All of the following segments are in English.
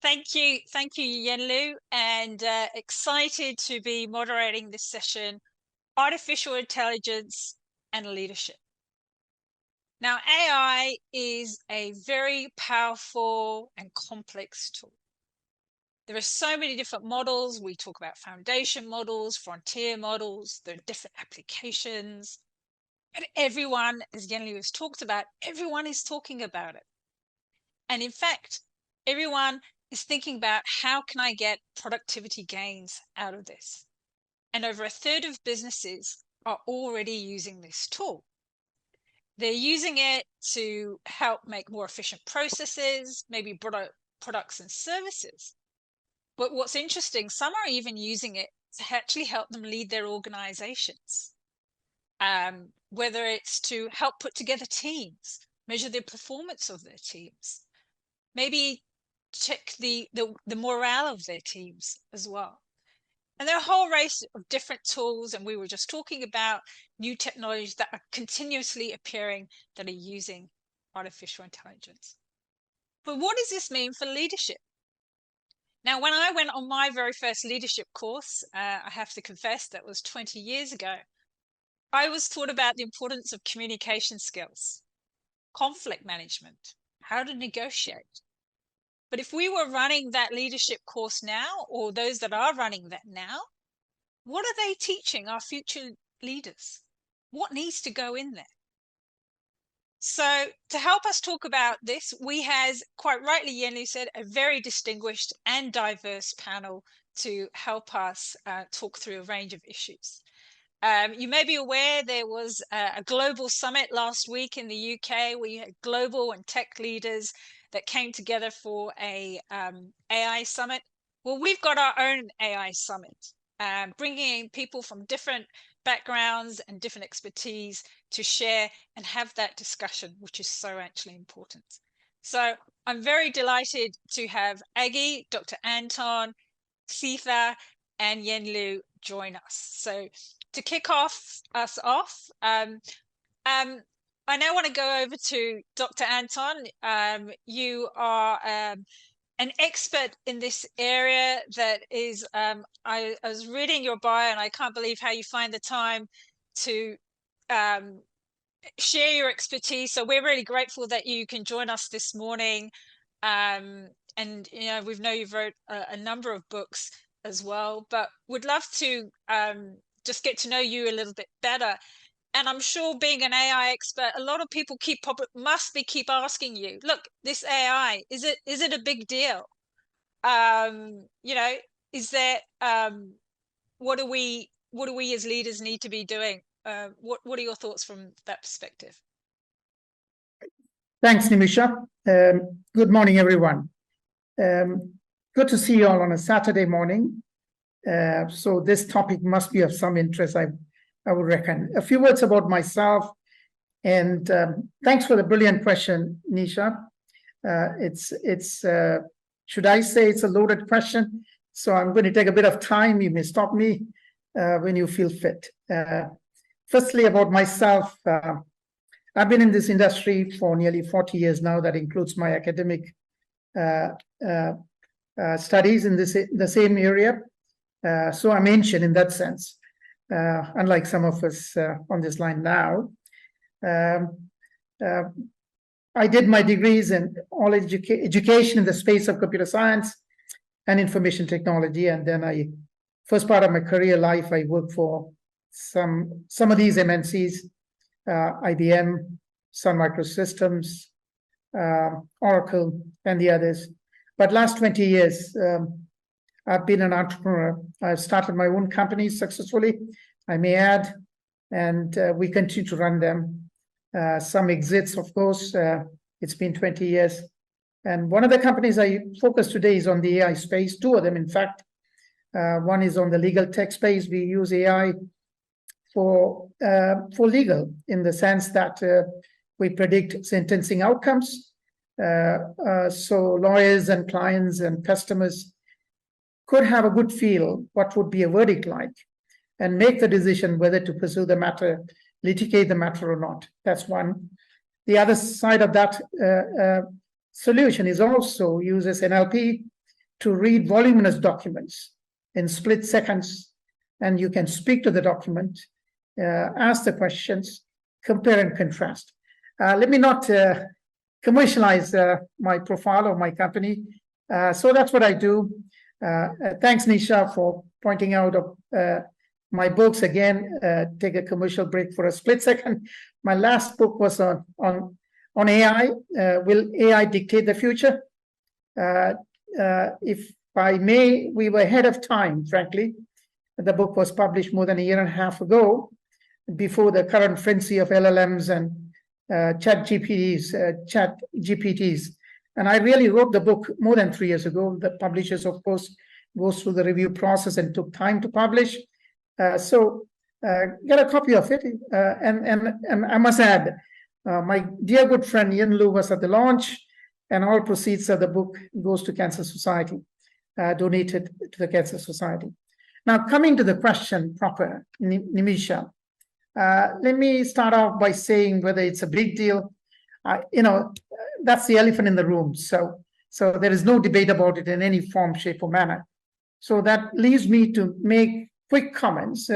Thank you, Yenlu, and excited to be moderating this session, Artificial Intelligence and Leadership. Now, AI is a very powerful and complex tool. There are so many different models. We talk about foundation models, frontier models, there are different applications, but everyone, as Yenlu has talked about, everyone is talking about it. And in fact, everyone is thinking about how can I get productivity gains out of this? And over a third of businesses are already using this tool. They're using it to help make more efficient processes, maybe products and services. But what's interesting, some are even using it to actually help them lead their organizations. Whether it's to help put together teams, measure the performance of their teams, maybe check the morale of their teams as well. And there are a whole race of different tools, and we were just talking about new technologies that are continuously appearing that are using artificial intelligence. But what does this mean for leadership? Now, when I went on my very first leadership course, I have to confess that was 20 years ago, I was taught about the importance of communication skills, conflict management, how to negotiate. But if we were running that leadership course now, or those that are running that now, what are they teaching our future leaders? What needs to go in there? So to help us talk about this, we have, quite rightly, Yenlu said, a very distinguished and diverse panel to help us talk through a range of issues. You may be aware there was a global summit last week in the UK where you had global and tech leaders that came together for a AI summit. Well, we've got our own AI summit, bringing in people from different backgrounds and different expertise to share and have that discussion, which is so actually important. So I'm very delighted to have Aggie, Dr. Anton, Seetha, and Yenlu join us. So to kick us off, I now want to go over to Dr. Anton. You are an expert in this area that is, I was reading your bio and I can't believe how you find the time to share your expertise. So we're really grateful that you can join us this morning. And, you know, we know you've wrote a number of books as well, but would love to just get to know you a little bit better. And I'm sure, being an AI expert, a lot of people must keep asking you, look, this AI, is it a big deal? You know, is there what do we as leaders need to be doing? What are your thoughts from that perspective? Thanks, Nimisha. Good morning, everyone. Good to see you all on a Saturday morning. So this topic must be of some interest, I would reckon. A few words about myself, and thanks for the brilliant question, Nisha. Should I say it's a loaded question? So I'm going to take a bit of time. You may stop me when you feel fit. Firstly, about myself, I've been in this industry for nearly 40 years now. That includes my academic studies in the same area. So I'm ancient in that sense, unlike some of us on this line now. I did my degrees in all education in the space of computer science and information technology, and then first part of my career life, I worked for some of these MNCs, IBM, Sun Microsystems, Oracle, and the others. But last 20 years, I've been an entrepreneur. I've started my own companies successfully, I may add, and we continue to run them. Some exits, of course. It's been 20 years. And one of the companies I focus today is on the AI space, two of them, in fact. One is on the legal tech space. We use AI for legal, in the sense that we predict sentencing outcomes. So lawyers and clients and customers could have a good feel what would be a verdict like, and make the decision whether to pursue the matter, litigate the matter or not. That's one. The other side of that solution is also uses NLP to read voluminous documents in split seconds, and you can speak to the document, ask the questions, compare and contrast. Let me not commercialize my profile or my company. So that's what I do. Thanks, Nisha, for pointing out my books again. Take a commercial break for a split second. My last book was on AI. Will AI dictate the future? If by May, we were ahead of time, frankly. The book was published more than a year and a half ago, before the current frenzy of LLMs and chat GPTs. And I really wrote the book more than 3 years ago. The publishers, of course, goes through the review process and took time to publish. So get a copy of it. And I must add, my dear good friend Yin Lu was at the launch, and all proceeds of the book goes to Cancer Society, donated to the Cancer Society. Now, coming to the question proper, Nimisha, let me start off by saying whether it's a big deal. That's the elephant in the room. So there is no debate about it in any form, shape, or manner. So that leaves me to make quick comments,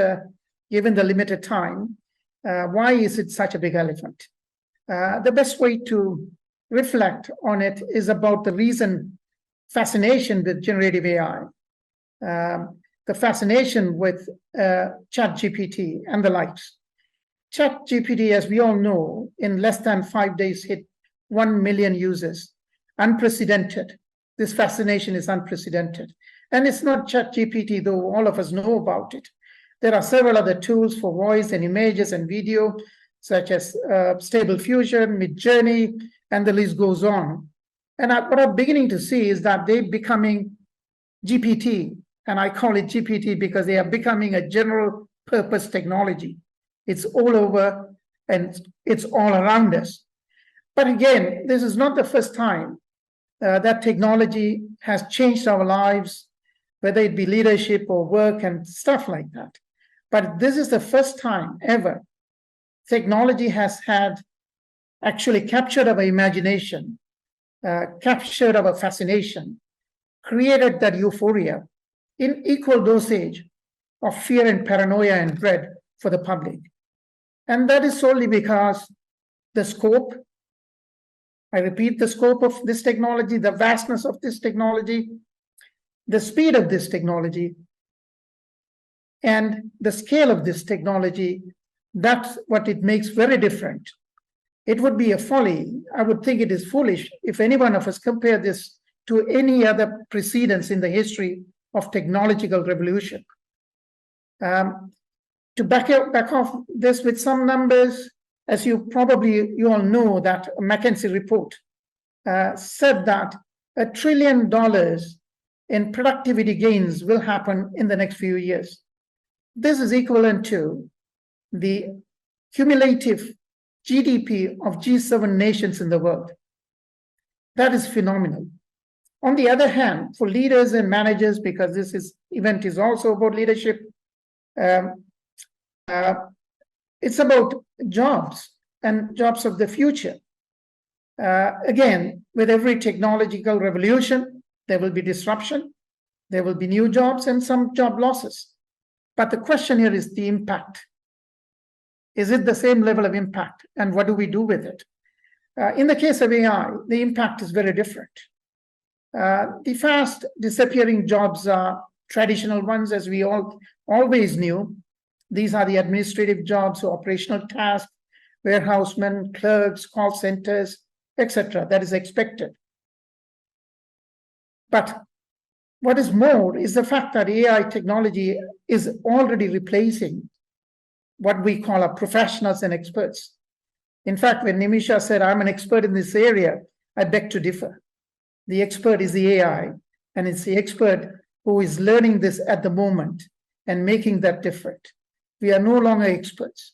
given the limited time. Why is it such a big elephant? The best way to reflect on it is about the recent fascination with generative AI, the fascination with ChatGPT and the likes. ChatGPT, as we all know, in less than 5 days hit 1 million users. Unprecedented. This fascination is unprecedented. And it's not ChatGPT, though all of us know about it. There are several other tools for voice and images and video, such as Stable Diffusion, Midjourney, and the list goes on. And what I'm beginning to see is that they're becoming GPT, and I call it GPT because they are becoming a general purpose technology. It's all over and it's all around us. But again, this is not the first time that technology has changed our lives, whether it be leadership or work and stuff like that. But this is the first time ever technology has actually captured our imagination, captured our fascination, created that euphoria in equal dosage of fear and paranoia and dread for the public. And that is solely because the scope, I repeat, the scope of this technology, the vastness of this technology, the speed of this technology, and the scale of this technology, that's what it makes very different. It would be a folly, I would think it is foolish, if any one of us compare this to any other precedents in the history of technological revolution. To back off this with some numbers, as you all know, that a McKinsey report said that $1 trillion in productivity gains will happen in the next few years. This is equivalent to the cumulative GDP of G7 nations in the world. That is phenomenal. On the other hand, for leaders and managers, because this event is also about leadership, it's about jobs and jobs of the future. Again, with every technological revolution, there will be disruption, there will be new jobs and some job losses. But the question here is the impact. Is it the same level of impact? And what do we do with it? In the case of AI, the impact is very different. The fast disappearing jobs are traditional ones, as we always knew. These are the administrative jobs, so operational tasks, warehousemen, clerks, call centers, etc. That is expected. But what is more is the fact that AI technology is already replacing what we call our professionals and experts. In fact, when Nimisha said, I'm an expert in this area, I beg to differ. The expert is the AI, and it's the expert who is learning this at the moment and making that different. We are no longer experts.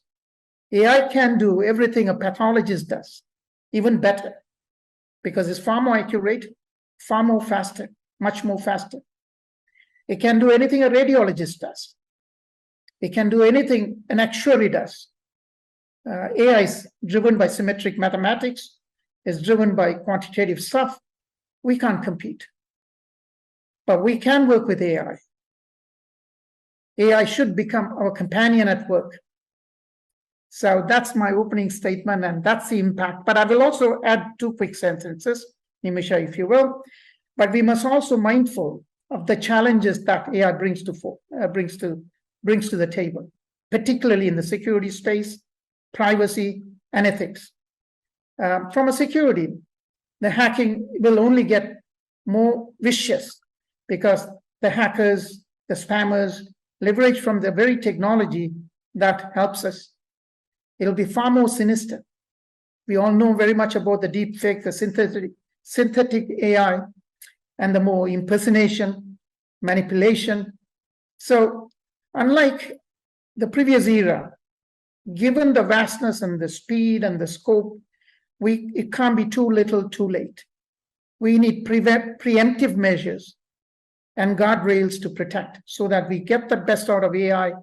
AI can do everything a pathologist does, even better, because it's far more accurate, far more faster, much more faster. It can do anything a radiologist does. It can do anything an actuary does. AI is driven by symmetric mathematics, is driven by quantitative stuff. We can't compete. but we can work with AI. AI should become our companion at work. So that's my opening statement, and that's the impact. But I will also add 2 quick sentences, Nimisha, if you will. But we must also mindful of the challenges that AI brings to the table, particularly in the security space, privacy, and ethics. From a security, the hacking will only get more vicious because the hackers, the spammers, leverage from the very technology that helps us. It'll be far more sinister. We all know very much about the deep fake, the synthetic AI, and the more impersonation, manipulation. So unlike the previous era, given the vastness and the speed and the scope, it can't be too little, too late. We need preemptive measures and guardrails to protect so that we get the best out of AI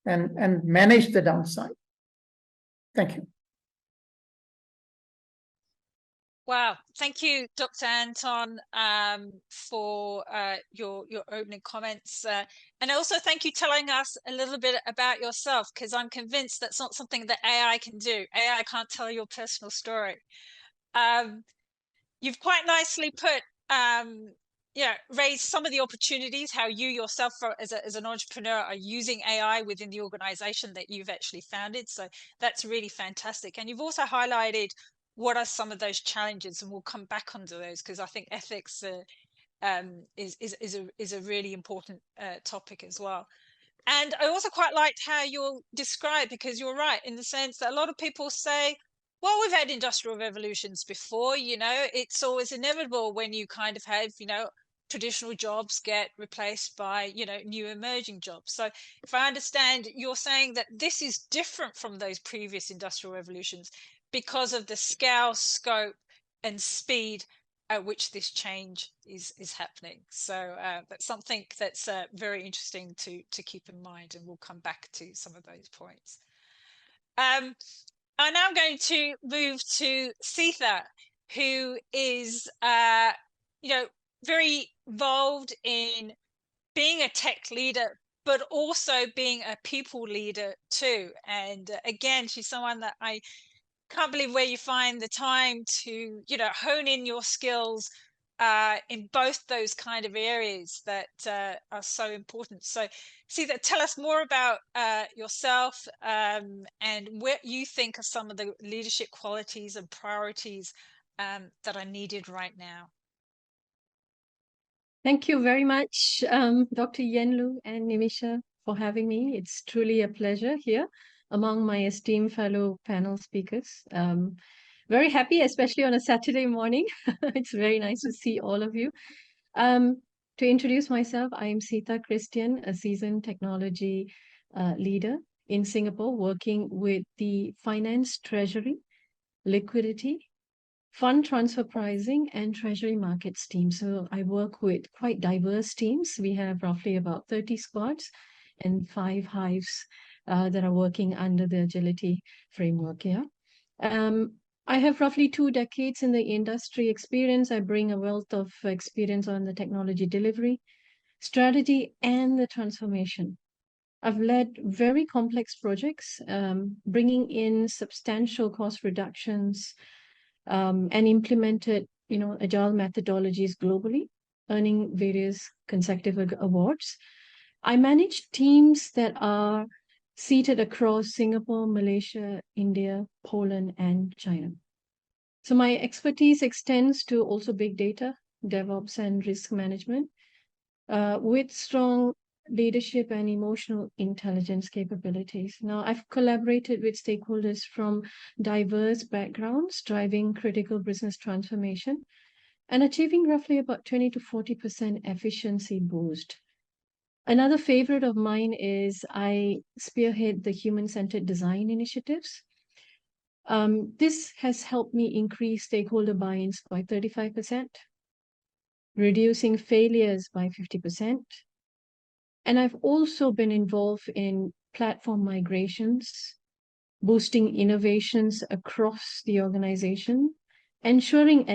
and manage the downside. Thank you. Wow, thank you, Dr. Anton, for your opening comments, and also thank you telling us a little bit about yourself, because I'm convinced that's not something that AI can do. AI can't tell your personal story. You've quite nicely put, raised some of the opportunities, how you yourself as an entrepreneur are using AI within the organization that you've actually founded. So that's really fantastic. And you've also highlighted what are some of those challenges, and we'll come back onto those because I think ethics is a really important topic as well. And I also quite liked how you'll describe, because you're right in the sense that a lot of people say, well, we've had industrial revolutions before, it's always inevitable when you kind of have, traditional jobs get replaced by, new emerging jobs. So if I understand, you're saying that this is different from those previous industrial revolutions because of the scale, scope, and speed at which this change is happening. So that's something that's very interesting to keep in mind, and we'll come back to some of those points. I'm now going to move to Seetha, who is very involved in being a tech leader, but also being a people leader too. And again, she's someone that I can't believe where you find the time to, hone in your skills in both those kind of areas that are so important. So, Seetha, tell us more about yourself and what you think are some of the leadership qualities and priorities that are needed right now. Thank you very much, Dr. Yenlu and Nimisha, for having me. It's truly a pleasure here among my esteemed fellow panel speakers. Very happy, especially on a Saturday morning. It's very nice to see all of you. To introduce myself, I am Seetha Christian, a seasoned technology leader in Singapore, working with the finance, treasury, liquidity, fund transfer pricing, and treasury markets team. So I work with quite diverse teams. We have roughly about 30 squads and 5 hives that are working under the agility framework here. I have roughly 2 decades in the industry experience. I bring a wealth of experience on the technology delivery, strategy, and the transformation. I've led very complex projects, bringing in substantial cost reductions, and implemented, agile methodologies globally, earning various consecutive awards. I manage teams that are seated across Singapore, Malaysia, India, Poland, and China. So my expertise extends to also big data, DevOps, and risk management, with strong leadership and emotional intelligence capabilities. Now, I've collaborated with stakeholders from diverse backgrounds, driving critical business transformation and achieving roughly about 20 to 40% efficiency boost. Another favorite of mine is I spearhead the human-centered design initiatives. This has helped me increase stakeholder buy-ins by 35%, reducing failures by 50%. And I've also been involved in platform migrations, boosting innovations across the organization, ensuring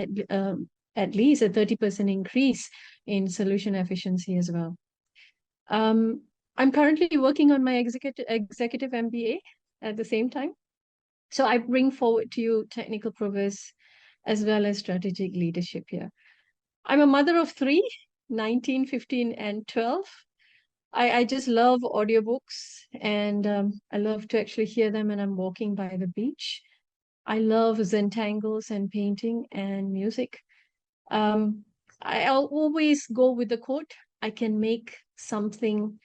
at least a 30% increase in solution efficiency as well. I'm currently working on my executive MBA at the same time. So I bring forward to you technical prowess as well as strategic leadership here. I'm a mother of 3, 19, 15, and 12. I just love audiobooks, and I love to actually hear them when I'm walking by the beach. I love Zentangles and painting and music. I'll always go with the quote, I can make something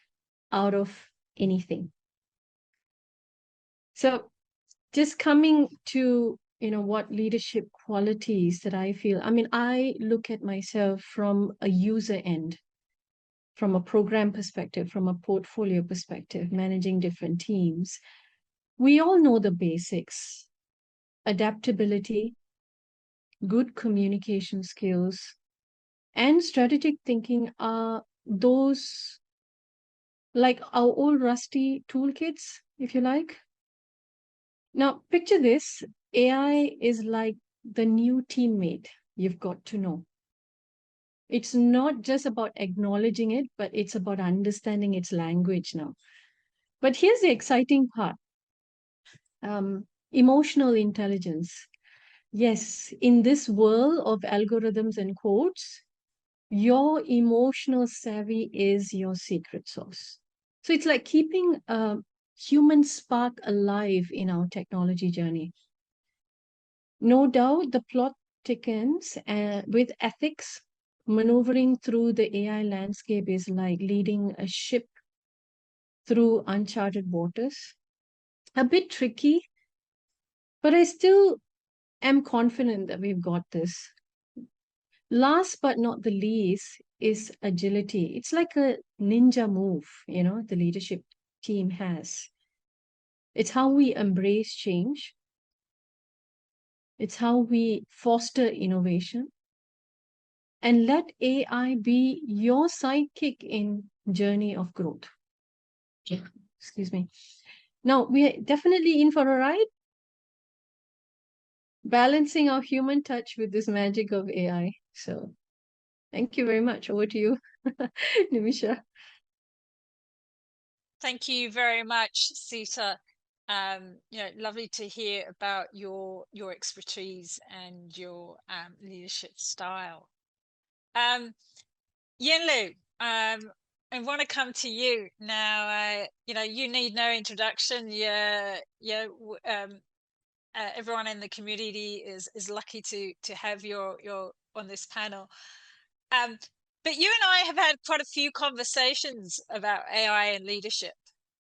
out of anything. So just coming to, what leadership qualities that I feel, I look at myself from a user end, from a program perspective, from a portfolio perspective, managing different teams. We all know the basics: adaptability, good communication skills, and strategic thinking are those, like our old rusty toolkits, if you like. Now, picture this. AI is like the new teammate you've got to know. It's not just about acknowledging it, but it's about understanding its language now. But here's the exciting part. Emotional intelligence. Yes, in this world of algorithms and codes, your emotional savvy is your secret sauce. So it's like keeping a human spark alive in our technology journey. No doubt the plot thickens, with ethics. Maneuvering through the AI landscape is like leading a ship through uncharted waters. A bit tricky, but I still am confident that we've got this. Last but not the least is agility. It's like a ninja move, the leadership team has. It's how we embrace change. It's how we foster innovation and let AI be your sidekick in journey of growth. Excuse me. Now, we are definitely in for a ride, balancing our human touch with this magic of AI. So thank you very much. Over to you, Nimisha. Thank you very much, Sita. Lovely to hear about your expertise and your leadership style. Yanlu, I want to come to you now. You need no introduction. Everyone in the community is lucky to have your on this panel. But you and I have had quite a few conversations about AI and leadership.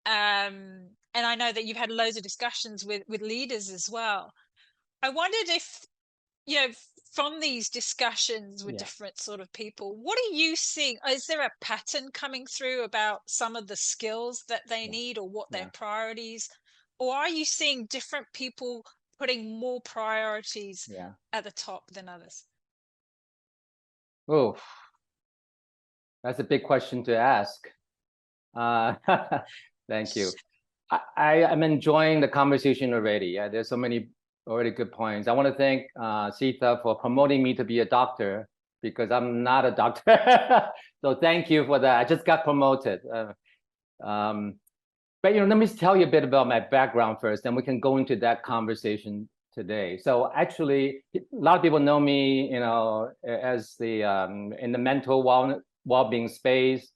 And I know that you've had loads of discussions with leaders as well. I wondered if, from these discussions with different sort of people, what are you seeing? Is there a pattern coming through about some of the skills that they need or what their priorities? Or are you seeing different people putting more priorities at the top than others? Oh, that's a big question to ask. Thank you. I'm enjoying the conversation already. Yeah, there's so many already good points. I want to thank Sita for promoting me to be a doctor, because I'm not a doctor. So thank you for that. I just got promoted. But let me tell you a bit about my background first, then we can go into that conversation today. So actually, a lot of people know me, as the in the mental well-being space,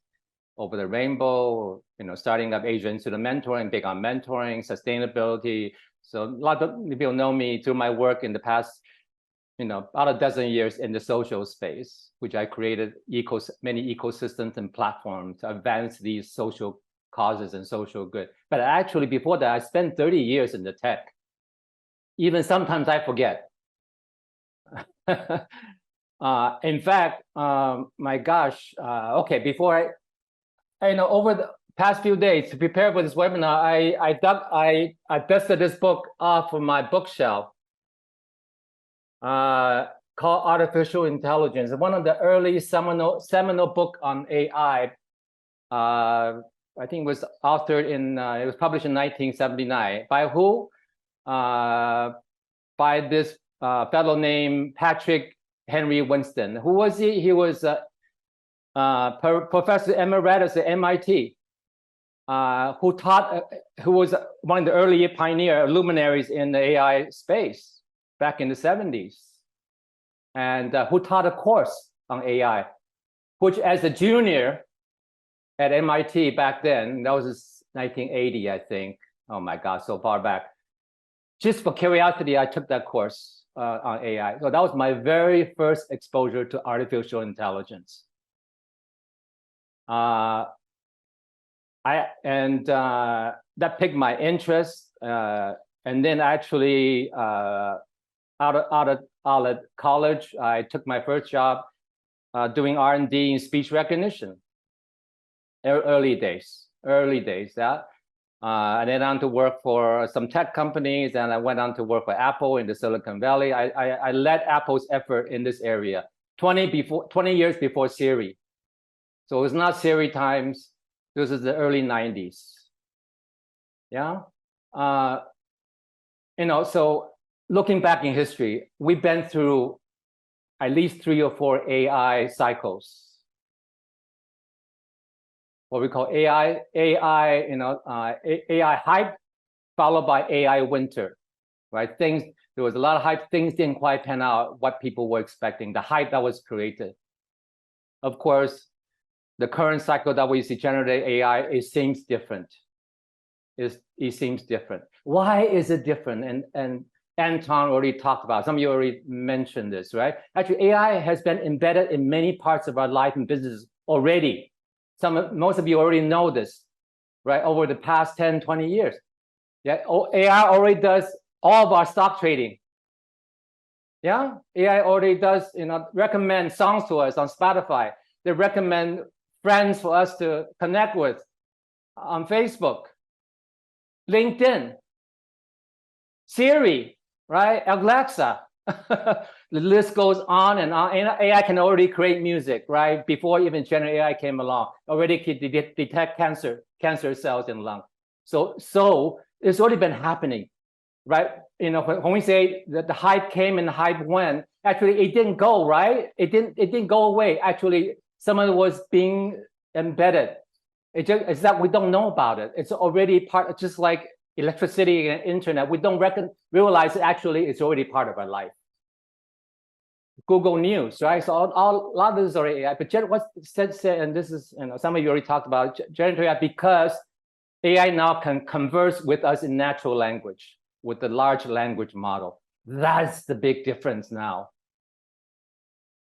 over the rainbow, starting up Asia Institute of Mentoring, big on mentoring, sustainability. So a lot of people know me through my work in the past, about a dozen years in the social space, which I created many ecosystems and platforms to advance these social causes and social good. But actually, before that, I spent 30 years in the tech. Even sometimes I forget. In fact, my gosh, okay, before over the past few days to prepare for this webinar, I dusted this book off of my bookshelf, called Artificial Intelligence. One of the early seminal book on AI. I think it was authored it was published in 1979. By who? By this fellow named Patrick Henry Winston. Who was he? He was Professor Emeritus at MIT, who was one of the early pioneer luminaries in the AI space back in the 70s, and who taught a course on AI, which as a junior at MIT back then, that was 1980, I think. Oh my God, so far back. Just for curiosity, I took that course on AI. So that was my very first exposure to artificial intelligence. That piqued my interest, and then actually out of college, I took my first job doing R&D in speech recognition. Early days, yeah. I then on to work for some tech companies, and I went on to work for Apple in the Silicon Valley. I led Apple's effort in this area 20 years before Siri. So it was not Siri times. This is the early 90s. Yeah. So looking back in history, we've been through at least 3 or 4 AI cycles. What we call AI hype, followed by AI winter, right? There was a lot of hype. Things didn't quite pan out what people were expecting. The hype that was created. Of course, the current cycle that we see, generative AI, it seems different. It seems different. Why is it different? And Anton already talked about. Some of you already mentioned this, right? Actually, AI has been embedded in many parts of our life and business already. Most of you already know this, right? Over the past 10, 20 years. Yeah, AI already does all of our stock trading. Yeah, AI already does, recommend songs to us on Spotify. They recommend friends for us to connect with on Facebook, LinkedIn, Siri, right? Alexa. The list goes on and on. AI can already create music, right? Before even generative AI came along, already could detect cancer cells in lung. So it's already been happening, right? When we say that the hype came and the hype went, actually it didn't go, right? It didn't go away. Actually, some of it was being embedded. It's that we don't know about it. It's already part, just like electricity and internet. We don't realize it, actually it's already part of our life. Google News, right? So a lot of this is already AI. But what's said, and this is, some of you already talked about generative AI, because AI now can converse with us in natural language with the large language model. That's the big difference now.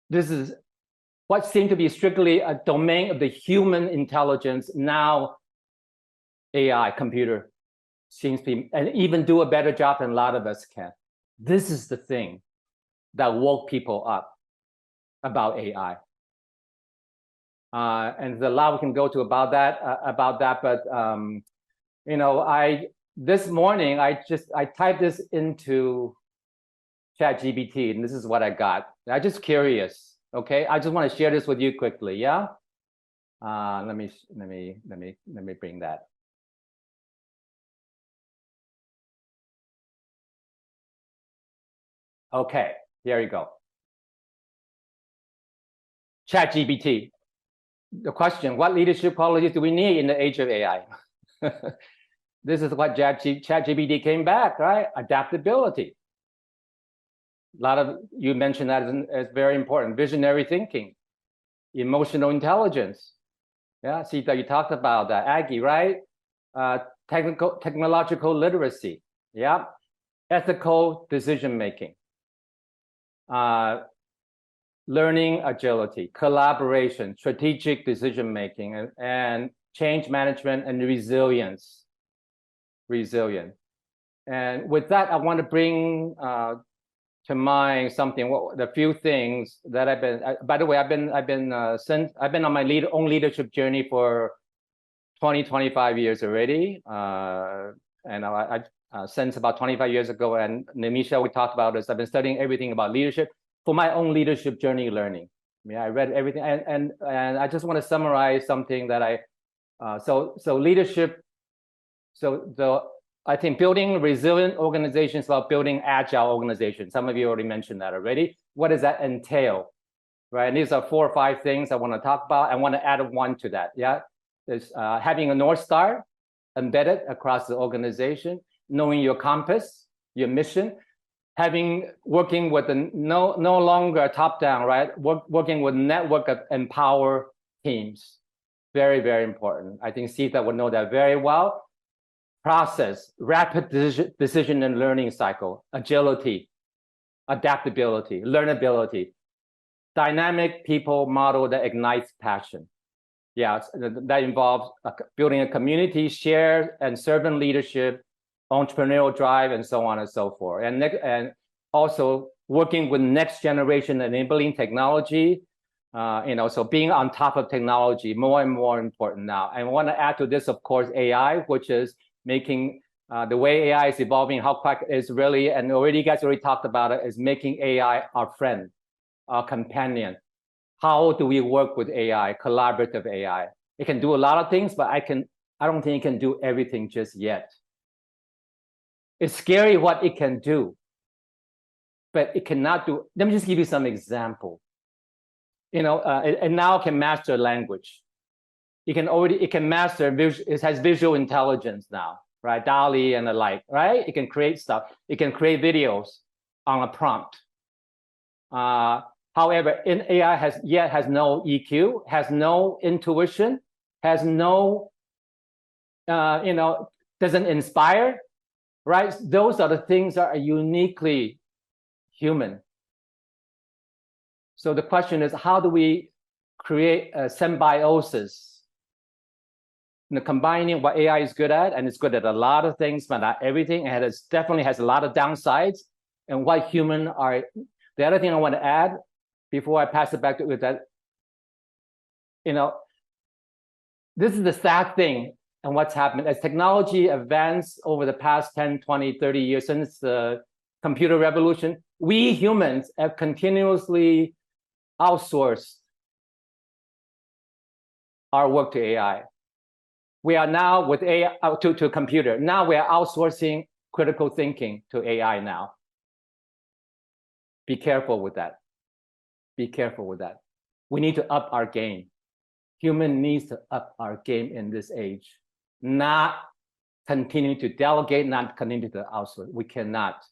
This is what seemed to be strictly a domain of the human intelligence. Now, AI, computer, seems to be, and even do a better job than a lot of us can. This is the thing that woke people up about AI. And there's a lot we can go to about that, but this morning I typed this into ChatGPT, and this is what I got. I'm just curious, okay? I just want to share this with you quickly, yeah? Let me bring that. Okay, here you go. ChatGPT. The question, what leadership qualities do we need in the age of AI? This is what ChatGPT came back, right? Adaptability. A lot of you mentioned that as very important. Visionary thinking, emotional intelligence. Yeah, Sita, you talked about that. Aggie, right? Technological literacy. Yeah. Ethical decision making. Learning agility, collaboration, strategic decision making, and change management and resilience. And with that, I want to bring to mind something. The few things that I've been. By the way, I've been on my own leadership journey for 25 years already, and I since about 25 years ago. And Nimisha, we talked about this. I've been studying everything about leadership for my own leadership journey learning. I mean, I read everything, and I just want to summarize something that so leadership. I think building resilient organizations while building agile organizations. Some of you already mentioned that already. what does that entail, right? And these are 4 or 5 things I want to talk about. I want to add one to that. Yeah, there's having a North Star embedded across the organization, knowing your compass, your mission, working with no longer top down, right? Working with network of empower teams. Very, very important. I think Sita would know that very well. Process, rapid decision and learning cycle, agility, adaptability, learnability, dynamic people model that ignites passion. Yeah, that involves building a community, share and servant leadership, entrepreneurial drive, and so on and so forth. And also working with next generation enabling technology, so being on top of technology, more and more important now. And I want to add to this, of course, AI, which is making the way AI is evolving, how quick is really, and already you guys already talked about it, is making AI our friend, our companion. How do we work with AI, collaborative AI? It can do a lot of things, but I don't think it can do everything just yet. It's scary what it can do, but it cannot do. Let me just give you some example. It now can master language. It can master, it has visual intelligence now, right? DALL-E and the like, right? It can create stuff. It can create videos on a prompt. However, AI has no EQ, has no intuition, has no, doesn't inspire, right? Those are the things that are uniquely human. So the question is, how do we create a symbiosis? Combining what AI is good at, and it's good at a lot of things, but not everything, and it definitely has a lot of downsides, and what human are. The other thing I want to add, before I pass it back to you, that, this is the sad thing and what's happened. As technology advanced over the past 10, 20, 30 years since the computer revolution, we humans have continuously outsourced our work to AI. We are now with AI to computer. Now we are outsourcing critical thinking to AI now. Be careful with that. Be careful with that. We need to up our game. Human needs to up our game in this age, not continue to delegate, not continue to outsource. We cannot,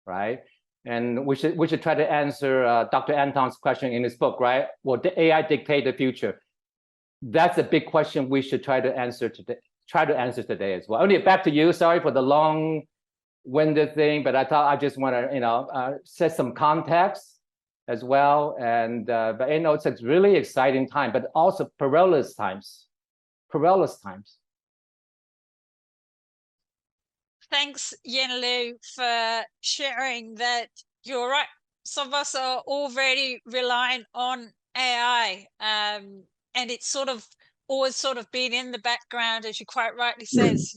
right? And we should try to answer Dr. Anton's question in his book, right? Will the AI dictate the future? That's a big question we should try to answer today as well. Only back to you. Sorry for the long-winded thing, but I thought I just want to set some context as well. And but it's a really exciting time, but also perilous times. Perilous times. Thanks, Yen-Lu, for sharing that. You're right. Some of us are already relying on AI, and it's sort of always sort of been in the background, as you quite rightly says.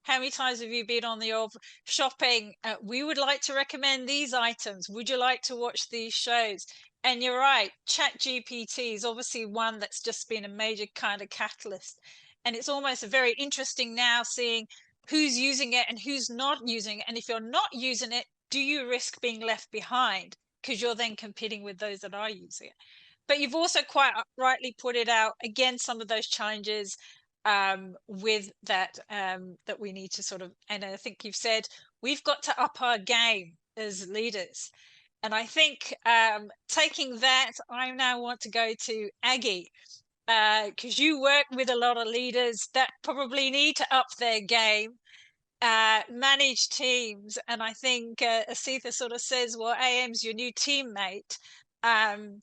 How many times have you been on the old shopping? We would like to recommend these items. Would you like to watch these shows? And you're right, ChatGPT is obviously one that's just been a major kind of catalyst. And it's almost very interesting now seeing who's using it and who's not using it. And if you're not using it, do you risk being left behind? Because you're then competing with those that are using it. But you've also quite rightly put it out, again, some of those challenges with that, that we need to sort of, and I think you've said, we've got to up our game as leaders. And I think taking that, I now want to go to Aggie, because you work with a lot of leaders that probably need to up their game, manage teams. And I think Asitha sort of says, well, AM's your new teammate. And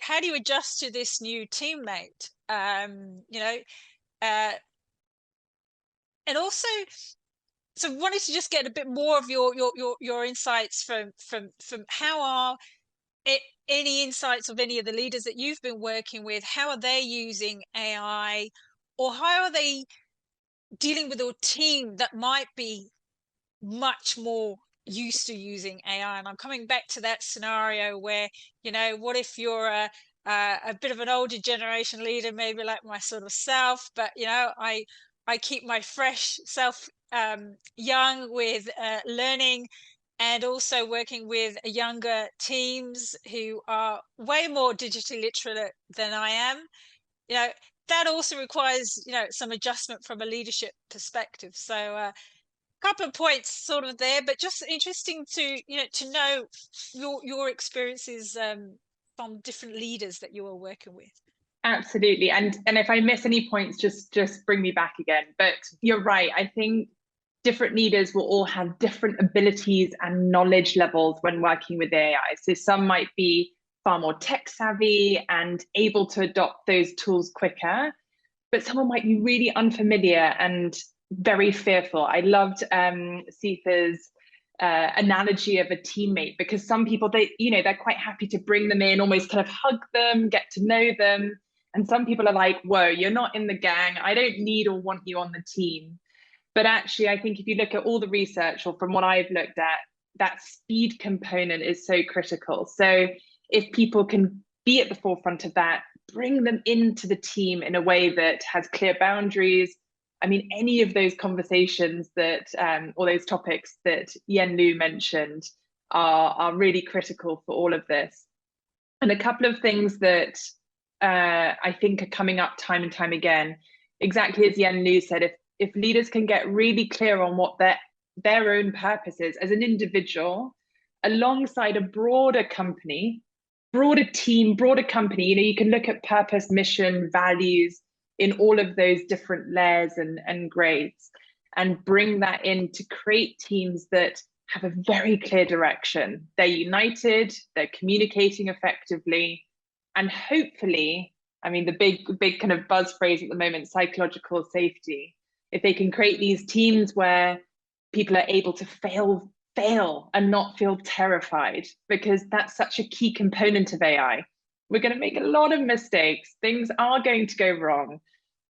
how do you adjust to this new teammate? And also, so wanted to just get a bit more of your insights from how are any insights of any of the leaders that you've been working with, how are they using AI, or how are they dealing with a team that might be much more used to using AI? And I'm coming back to that scenario where, what if you're a bit of an older generation leader, maybe like my sort of self, but I keep my fresh self young with learning and also working with younger teams who are way more digitally literate than I am, that also requires, some adjustment from a leadership perspective. So a couple of points sort of there, but just interesting to, to know your experiences from different leaders that you are working with. Absolutely. And if I miss any points, just bring me back again. But you're right. I think different leaders will all have different abilities and knowledge levels when working with AI. So some might be far more tech savvy and able to adopt those tools quicker, but someone might be really unfamiliar and very fearful. I loved Seetha's analogy of a teammate, because some people, they're quite happy to bring them in, almost kind of hug them, get to know them. And some people are like, whoa, you're not in the gang. I don't need or want you on the team. But actually, I think if you look at all the research, or from what I've looked at, that speed component is so critical. So if people can be at the forefront of that, bring them into the team in a way that has clear boundaries. I mean, any of those conversations that, or those topics that Yen-Lu mentioned are really critical for all of this. And a couple of things that I think are coming up time and time again, exactly as Yen-Lu said, if leaders can get really clear on what their own purpose is as an individual, alongside a broader company, broader team, broader company, you can look at purpose, mission, values in all of those different layers and grades, and bring that in to create teams that have a very clear direction. They're united, they're communicating effectively, and hopefully, I mean, the big kind of buzz phrase at the moment, psychological safety. If they can create these teams where people are able to fail and not feel terrified, because that's such a key component of AI. We're going to make a lot of mistakes. Things are going to go wrong.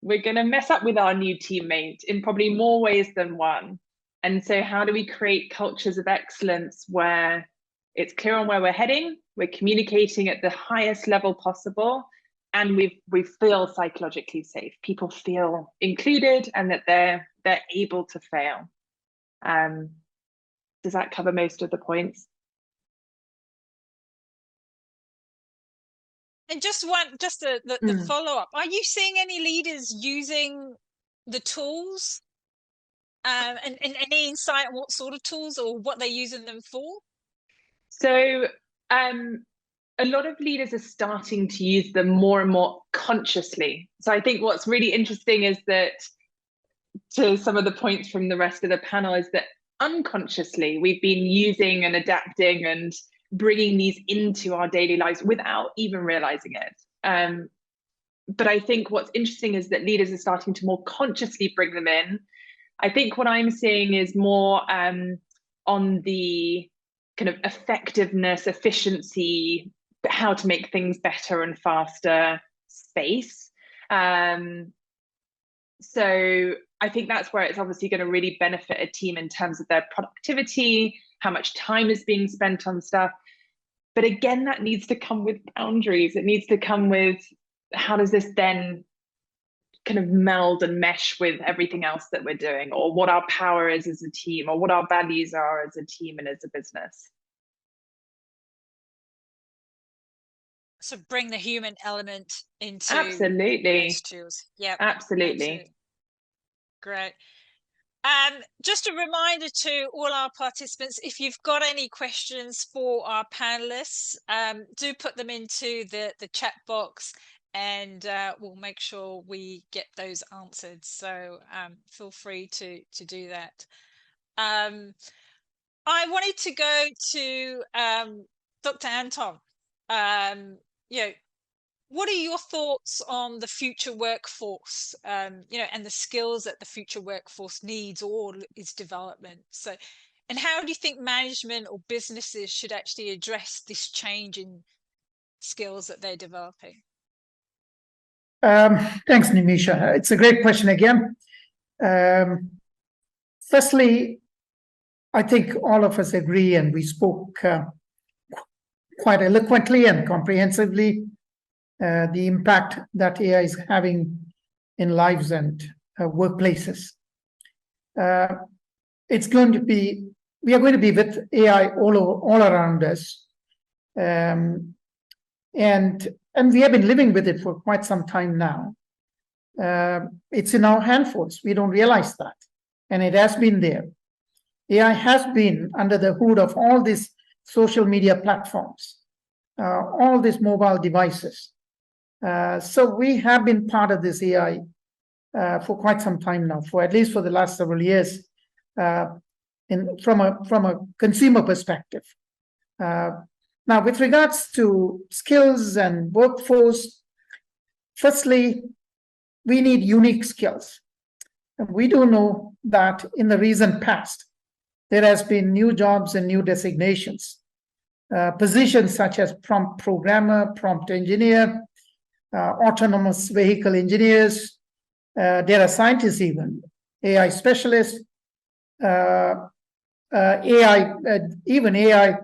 We're going to mess up with our new teammate in probably more ways than one. And so how do we create cultures of excellence where it's clear on where we're heading, we're communicating at the highest level possible, and we feel psychologically safe. People feel included and that they're able to fail. Does that cover most of the points? And just the follow-up. Are you seeing any leaders using the tools? And any insight on what sort of tools or what they're using them for? So a lot of leaders are starting to use them more and more consciously. So I think what's really interesting is that, to some of the points from the rest of the panel, is that unconsciously we've been using and adapting and bringing these into our daily lives without even realizing it. But I think what's interesting is that leaders are starting to more consciously bring them in. I think what I'm seeing is more on the kind of effectiveness, efficiency, how to make things better and faster space. So I think that's where it's obviously going to really benefit a team in terms of their productivity, how much time is being spent on stuff. But again, that needs to come with boundaries. It needs to come with, how does this then kind of meld and mesh with everything else that we're doing, or what our power is as a team, or what our values are as a team and as a business. So bring the human element into absolutely those tools. Yeah, absolutely. Great. Just a reminder to all our participants, if you've got any questions for our panelists, do put them into the chat box, and we'll make sure we get those answered. So feel free to do that. I wanted to go to Dr. Anton. What are your thoughts on the future workforce, and the skills that the future workforce needs or is development? So, and how do you think management or businesses should actually address this change in skills that they're developing? Thanks, Nimisha. It's a great question again. Firstly, I think all of us agree, and we spoke quite eloquently and comprehensively, the impact that AI is having in lives and workplaces. It's going to be we are going to be with AI all around us. And we have been living with it for quite some time now. It's in our handfuls. We don't realize that. And it has been there. AI has been under the hood of all these social media platforms, all these mobile devices. So we have been part of this AI for quite some time now, for at least for the last several years, from a consumer perspective. Now, with regards to skills and workforce, firstly, we need unique skills. And we do know that in the recent past, there has been new jobs and new designations. Positions such as prompt programmer, prompt engineer, autonomous vehicle engineers, data scientists even, AI specialists, even AI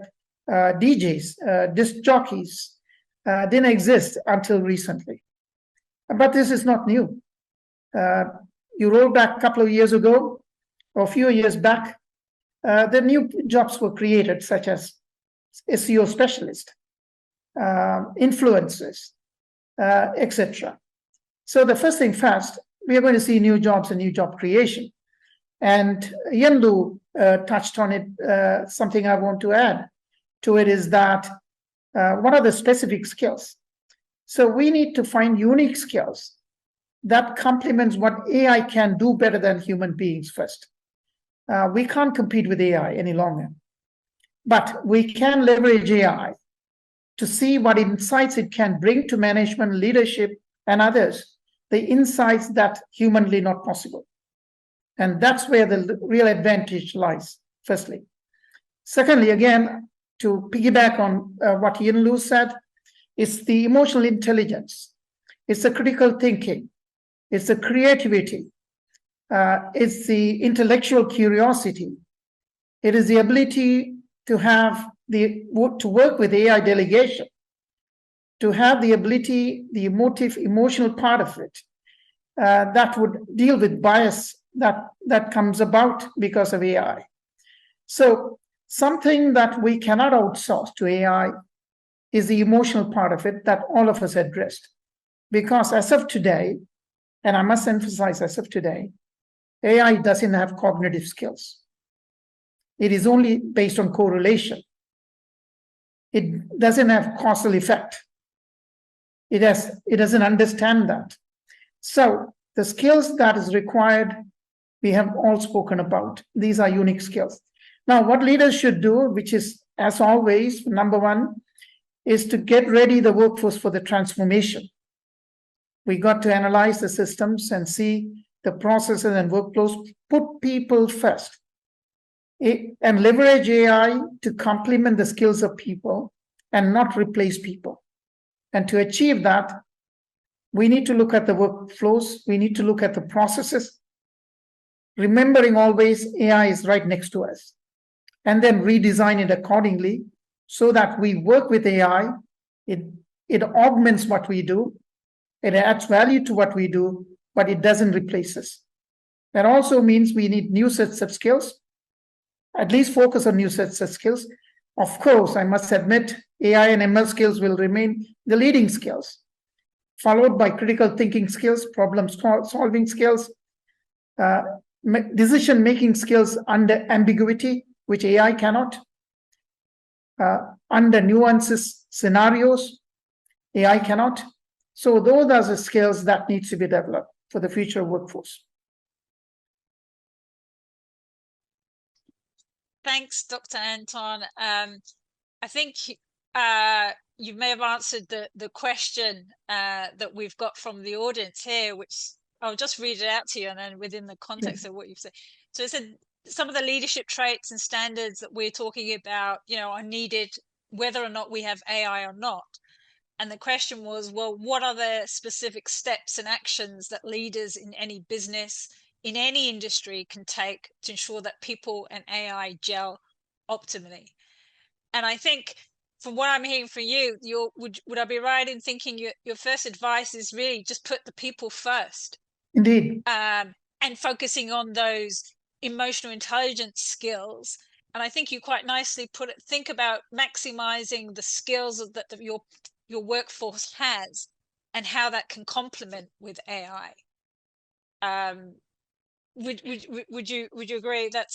DJs, disc jockeys, didn't exist until recently. But this is not new. You roll back a couple of years ago, or a few years back, the new jobs were created, such as SEO specialist, influencers, etc. So the first thing first, we are going to see new jobs and new job creation. And Yenlu touched on it. Something I want to add to it is that what are the specific skills? So we need to find unique skills that complements what AI can do better than human beings first. We can't compete with AI any longer, but we can leverage AI to see what insights it can bring to management, leadership, and others, the insights that humanly not possible. And that's where the real advantage lies, firstly. Secondly, again, to piggyback on what Yenlu said, it's the emotional intelligence, it's the critical thinking, it's the creativity, it's the intellectual curiosity, it is the ability to have to work with AI delegation, to have the ability, the emotional part of it, that would deal with bias that comes about because of AI. So something that we cannot outsource to AI is the emotional part of it that all of us addressed. Because as of today, and I must emphasize as of today, AI doesn't have cognitive skills. It is only based on correlation. It doesn't have causal effect. It doesn't understand that. So the skills that is required, we have all spoken about. These are unique skills. Now, what leaders should do, which is, as always, number one, is to get ready the workforce for the transformation. We got to analyze the systems and see the processes and workflows, put people first, and leverage AI to complement the skills of people and not replace people. And to achieve that, we need to look at the workflows, we need to look at the processes, remembering always AI is right next to us, and then redesign it accordingly so that we work with AI, it augments what we do, it adds value to what we do, but it doesn't replace us. That also means we need new sets of skills, at least focus on new sets of skills. Of course, I must admit, AI and ML skills will remain the leading skills, followed by critical thinking skills, problem-solving skills, decision-making skills under ambiguity, which AI cannot, under nuances, scenarios, AI cannot. So those are the skills that need to be developed for the future workforce. Thanks, Dr. Anton. I think you may have answered the question that we've got from the audience here, which I'll just read it out to you, and then within the context of what you've said. So it said some of the leadership traits and standards that we're talking about, are needed whether or not we have AI or not. And the question was, well, what are the specific steps and actions that leaders in any business, in any industry can take to ensure that people and AI gel optimally? And I think from what I'm hearing from you, would I be right in thinking your first advice is really just put the people first? Indeed. And focusing on those emotional intelligence skills And I think you quite nicely think about maximizing the skills that your workforce has and how that can complement with AI. Would you agree that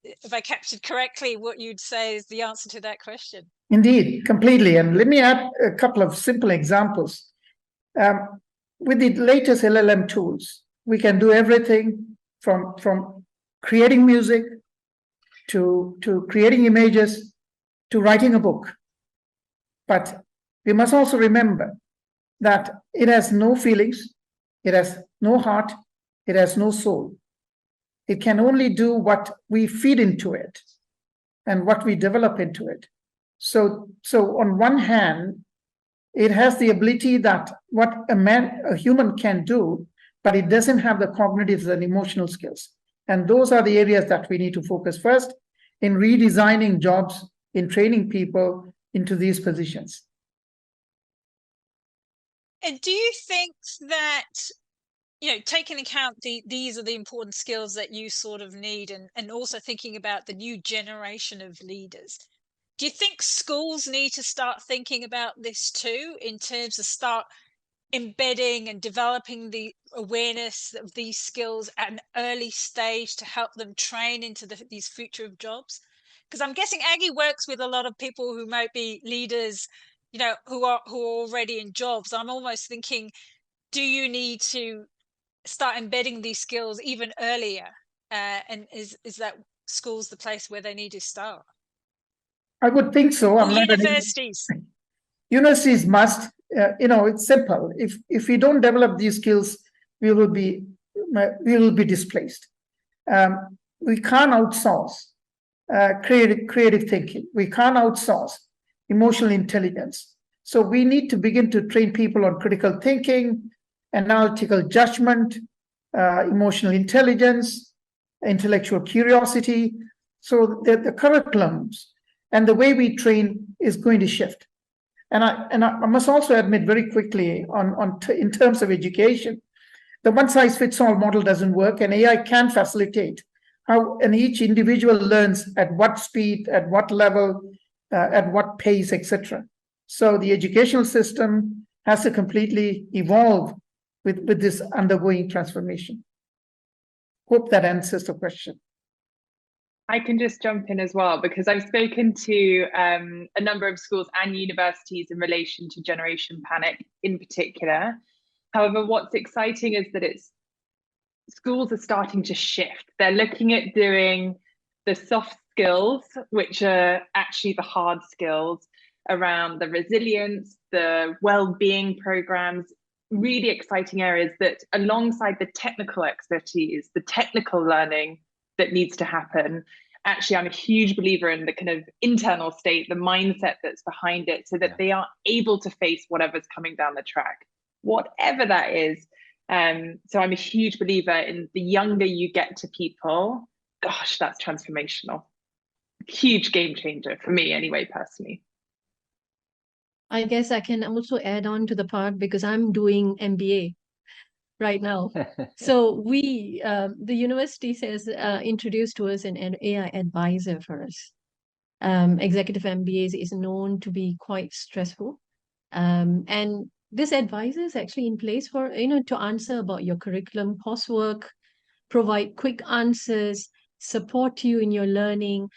if I captured correctly, what you'd say is the answer to that question? Indeed, completely. And let me add a couple of simple examples. With the latest LLM tools, we can do everything from creating music to creating images to writing a book. But we must also remember that it has no feelings, it has no heart, it has no soul. It can only do what we feed into it and what we develop into it. So on one hand, it has the ability that what a human can do, but it doesn't have the cognitive and emotional skills. And those are the areas that we need to focus first in redesigning jobs, in training people into these positions. And do you think that, taking account these are the important skills that you sort of need, and also thinking about the new generation of leaders, do you think schools need to start thinking about this too, in terms of start embedding and developing the awareness of these skills at an early stage to help them train into these future of jobs? Because I'm guessing Aggie works with a lot of people who might be leaders, who are already in jobs. I'm almost thinking, do you need to start embedding these skills even earlier? And is that schools the place where they need to start? I would think so. Universities. Universities must. It's simple. If we don't develop these skills, we will be displaced. We can't outsource creative thinking. We can't outsource emotional intelligence. So we need to begin to train people on critical thinking, analytical judgment, emotional intelligence, intellectual curiosity. So the curriculums and the way we train is going to shift. And I must also admit very quickly in terms of education, the one-size-fits-all model doesn't work, and AI can facilitate how and each individual learns at what speed, at what level, at what pace, etc. So the educational system has to completely evolve with this undergoing transformation. Hope that answers the question. I can just jump in as well, because I've spoken to a number of schools and universities in relation to Generation Panic in particular. However, what's exciting is that schools are starting to shift. They're looking at doing the soft skills, which are actually the hard skills around the resilience, the well-being programs, really exciting areas that alongside the technical expertise, the technical learning that needs to happen. Actually, I'm a huge believer in the kind of internal state, the mindset that's behind it, so that they are able to face whatever's coming down the track, whatever that is. So I'm a huge believer in the younger you get to people, gosh, that's transformational. Huge game changer for me anyway, personally. I guess I can also add on to the part, because I'm doing MBA right now. So the university has introduced to us an AI advisor for us. Executive MBAs is known to be quite stressful. And this advisor is actually in place for, to answer about your curriculum, coursework, provide quick answers, support you in your learning,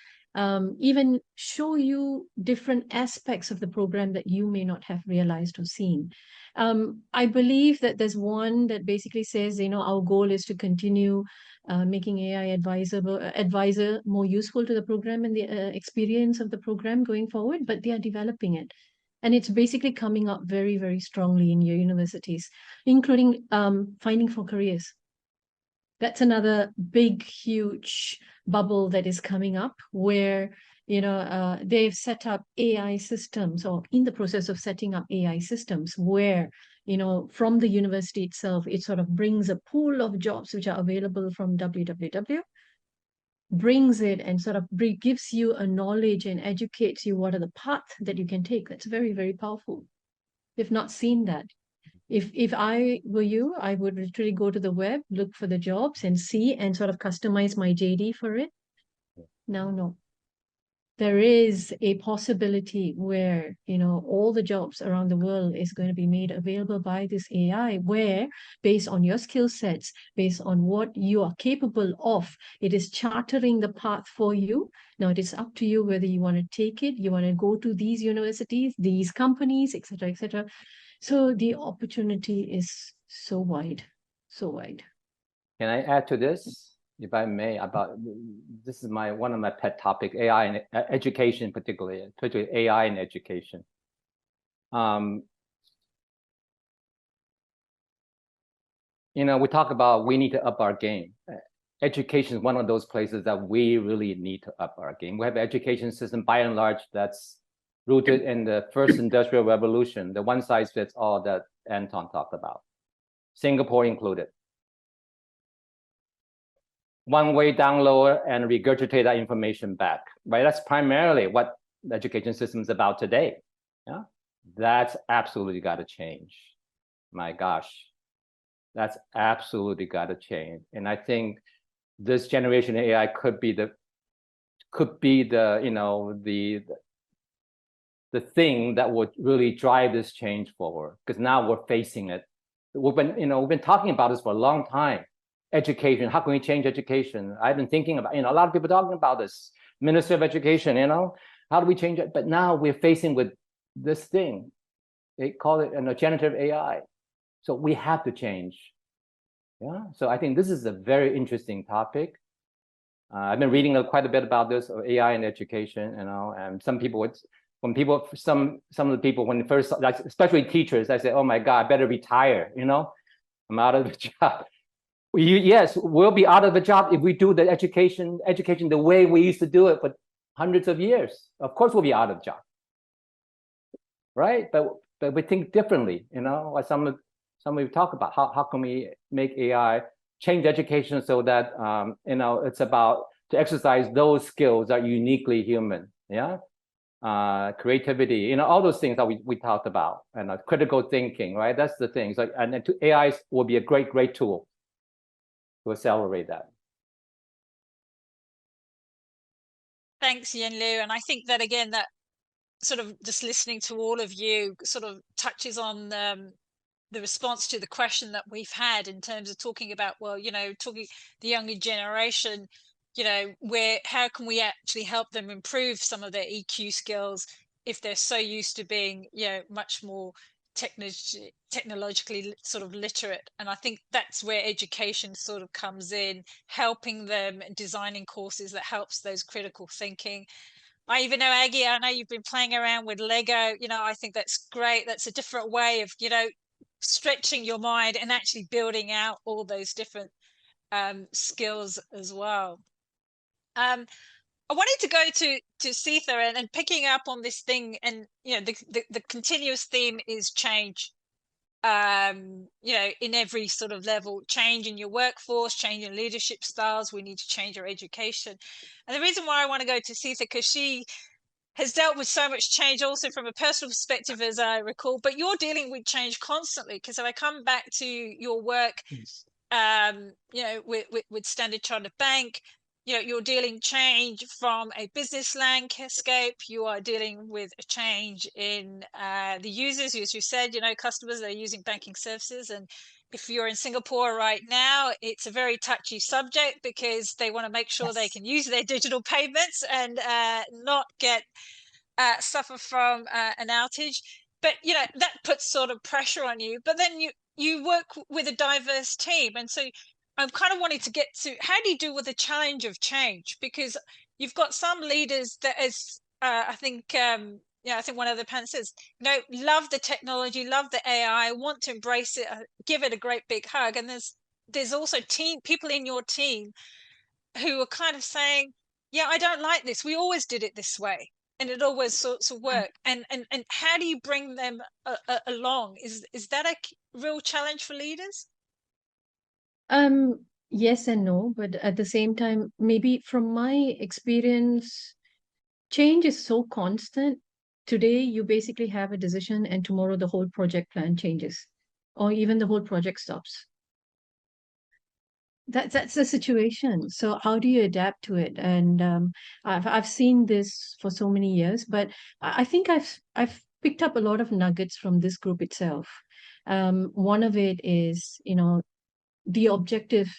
even show you different aspects of the program that you may not have realized or seen. I believe that there's one that basically says, our goal is to continue making AI advisor more useful to the program and the experience of the program going forward, but they are developing it. And it's basically coming up very, very strongly in your universities, including finding for careers. That's another big, huge bubble that is coming up, where they've set up AI systems, or in the process of setting up AI systems, where from the university itself, it sort of brings a pool of jobs which are available from www, brings it and sort of gives you a knowledge and educates you what are the paths that you can take. That's very, very powerful. We've not seen that. If I were you, I would literally go to the web, look for the jobs and see, and sort of customize my JD for it. Now, no. there is a possibility where, you know, all the jobs around the world is going to be made available by this AI, where based on your skill sets, based on what you are capable of, it is chartering the path for you. Now it is up to you whether you want to take it, you want to go to these universities, these companies, etc., etc. So the opportunity is so wide, so wide. Can I add to this, if I may, about this is one of my pet topic, AI and education, particularly AI and education. You know, we talk about we need to up our game. Education is one of those places that we really need to up our game. We have an education system, by and large, that's rooted in the first industrial revolution, the one size fits all that Anton talked about, Singapore included. One way download and regurgitate that information back, right? That's primarily what the education system is about today. Yeah, that's absolutely got to change. My gosh, that's absolutely got to change. And I think this generation of AI could be the you know, the thing that would really drive this change forward, because now we're facing it. We've been talking about this for a long time. Education, how can we change education? I've been thinking about, you know, a lot of people talking about this, Minister of Education, you know, how do we change it? But now we're facing with this thing. They call it a generative AI. So we have to change. Yeah, so I think this is a very interesting topic. I've been reading quite a bit about this, AI and education, you know, and some of the people, when first, like, especially teachers, I say, oh my God, I better retire, you know, I'm out of the job. Yes, we'll be out of the job if we do the education the way we used to do it for hundreds of years. Of course, we'll be out of job, right? But we think differently, you know. Like some of you talk about how can we make AI change education so that you know, it's about to exercise those skills that are uniquely human. Yeah, creativity, you know, all those things that we talked about, and critical thinking, right? That's the things. Like, and AI will be a great tool to accelerate that. Thanks, Yenlu. And I think that, again, that sort of just listening to all of you sort of touches on the response to the question that we've had in terms of talking about, well, you know, talking the younger generation, you know, how can we actually help them improve some of their EQ skills if they're so used to being, you know, much more technologically sort of literate. And I think that's where education sort of comes in, helping them, designing courses that helps those critical thinking. I even know, Aggie, I know you've been playing around with Lego. You know, I think that's great. That's a different way of, you know, stretching your mind and actually building out all those different skills as well. I wanted to go to Seetha and picking up on this thing, and you know, the continuous theme is change. You know, in every sort of level, change in your workforce, change in leadership styles. We need to change our education. And the reason why I want to go to Seetha, because she has dealt with so much change also from a personal perspective, as I recall, but you're dealing with change constantly. Because if I come back to your work, you know, with Standard Chartered Bank, you know, you're dealing change from a business landscape. You are dealing with a change in the users, as you said, you know, customers that are using banking services. And if you're in Singapore right now, it's a very touchy subject because they want to make sure they can use their digital payments and not get suffer from an outage. But you know, that puts sort of pressure on you. But then you work with a diverse team, and so I'm kind of wanting to get to, how do you deal with the challenge of change? Because you've got some leaders that is, I think, yeah, I think one of the panelists says, you know, love the technology, love the AI, want to embrace it, give it a great big hug. And there's also people in your team who are kind of saying, yeah, I don't like this. We always did it this way, and it always sorts of work. And how do you bring them along? Is that a real challenge for leaders? Yes and no, but at the same time, maybe from my experience, change is so constant. Today, you basically have a decision, and tomorrow the whole project plan changes, or even the whole project stops. that's the situation. So how do you adapt to it? And I've seen this for so many years, but I think I've picked up a lot of nuggets from this group itself. One of it is, the objective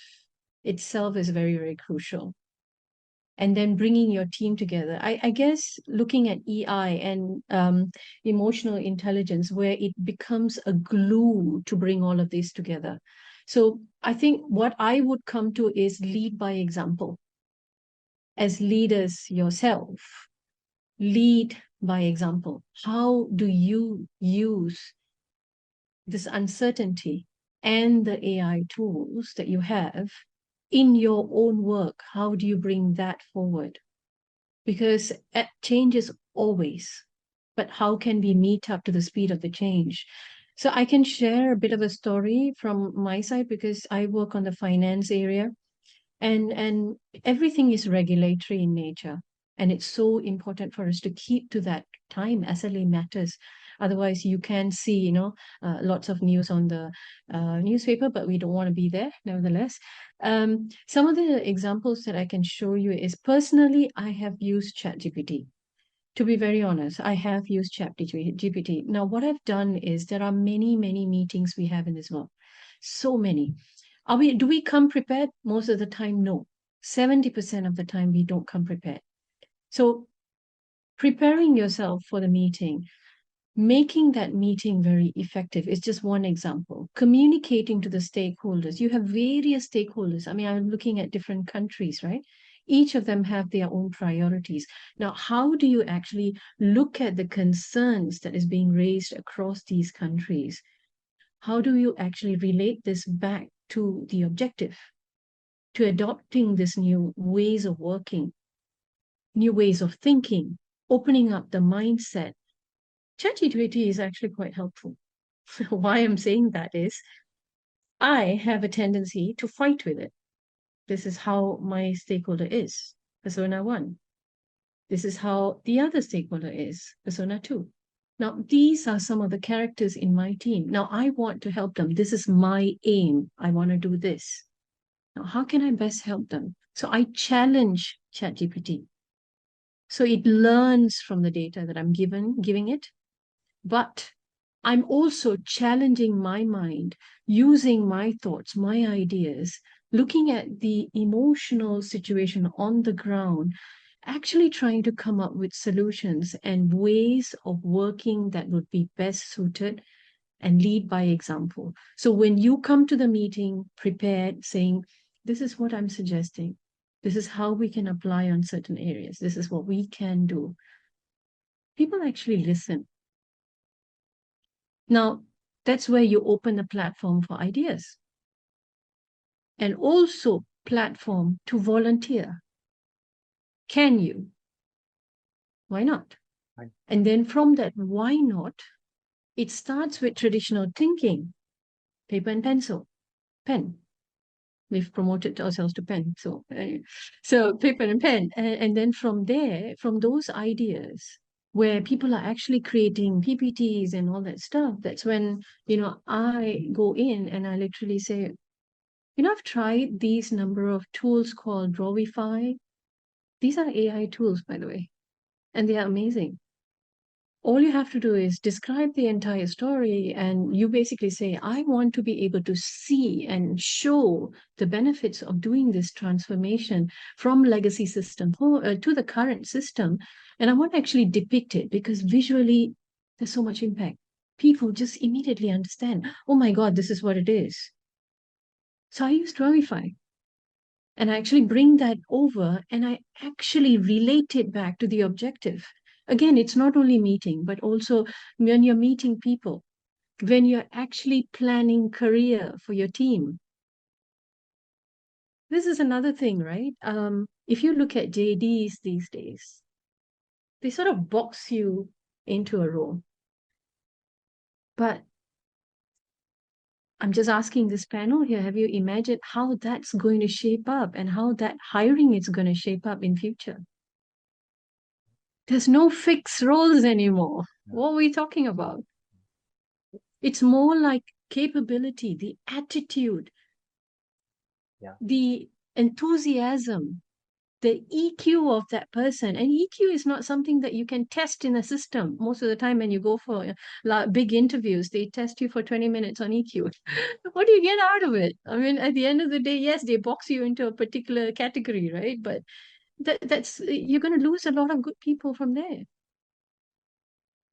itself is very, very crucial. And then bringing your team together. I guess looking at EI and emotional intelligence, where it becomes a glue to bring all of this together. So I think what I would come to is lead by example. As leaders yourself, lead by example. How do you use this uncertainty and the AI tools that you have in your own work? How do you bring that forward? Because change is always, but how can we meet up to the speed of the change? So I can share a bit of a story from my side, because I work on the finance area, and everything is regulatory in nature. And it's so important for us to keep to that time. SLA matters. Otherwise, you can see, lots of news on the newspaper, but we don't want to be there, nevertheless. Some of the examples that I can show you is, personally, I have used ChatGPT. To be very honest, I have used ChatGPT. Now, what I've done is, there are many, many meetings we have in this world. So many. Do we come prepared? Most of the time, no. 70% of the time, we don't come prepared. So preparing yourself for the meeting, making that meeting very effective is just one example. Communicating to the stakeholders. You have various stakeholders. I mean, I'm looking at different countries, right? Each of them have their own priorities. Now, how do you actually look at the concerns that is being raised across these countries? How do you actually relate this back to the objective, to adopting this new ways of working, new ways of thinking, opening up the mindset? ChatGPT is actually quite helpful. Why I'm saying that is, I have a tendency to fight with it. This is how my stakeholder is, persona 1. This is how the other stakeholder is, persona 2. Now, these are some of the characters in my team. Now, I want to help them. This is my aim. I want to do this. Now, how can I best help them? So I challenge ChatGPT. So it learns from the data that I'm giving it. But I'm also challenging my mind, using my thoughts, my ideas, looking at the emotional situation on the ground, actually trying to come up with solutions and ways of working that would be best suited, and lead by example. So when you come to the meeting prepared, saying, this is what I'm suggesting, this is how we can apply on certain areas, this is what we can do, people actually listen. Now, that's where you open the platform for ideas, and also platform to volunteer. Can you? Why not? Right. And then from that, why not? It starts with traditional thinking, paper and pencil, pen. We've promoted ourselves to pen. So paper and pen. And then from there, from those ideas, where people are actually creating PPTs and all that stuff, that's when, I go in and I literally say, I've tried these number of tools called Drawify. These are AI tools, by the way, and they are amazing. All you have to do is describe the entire story, and you basically say, I want to be able to see and show the benefits of doing this transformation from legacy system to the current system. And I want to actually depict it, because visually there's so much impact. People just immediately understand, oh my God, this is what it is. So I use Drawify. And I actually bring that over, and I actually relate it back to the objective. Again, it's not only meeting, but also when you're meeting people, when you're actually planning career for your team. This is another thing, right? If you look at JDs these days, they sort of box you into a role. But I'm just asking this panel here, have you imagined how that's going to shape up, and how that hiring is going to shape up in future? There's no fixed roles anymore. What are we talking about? It's more like capability, the attitude. the enthusiasm, the EQ of that person. And EQ is not something that you can test in a system. Most of the time when you go for big interviews, they test you for 20 minutes on EQ. What do you get out of it? I mean, at the end of the day, yes, they box you into a particular category, right? But that's you're going to lose a lot of good people from there.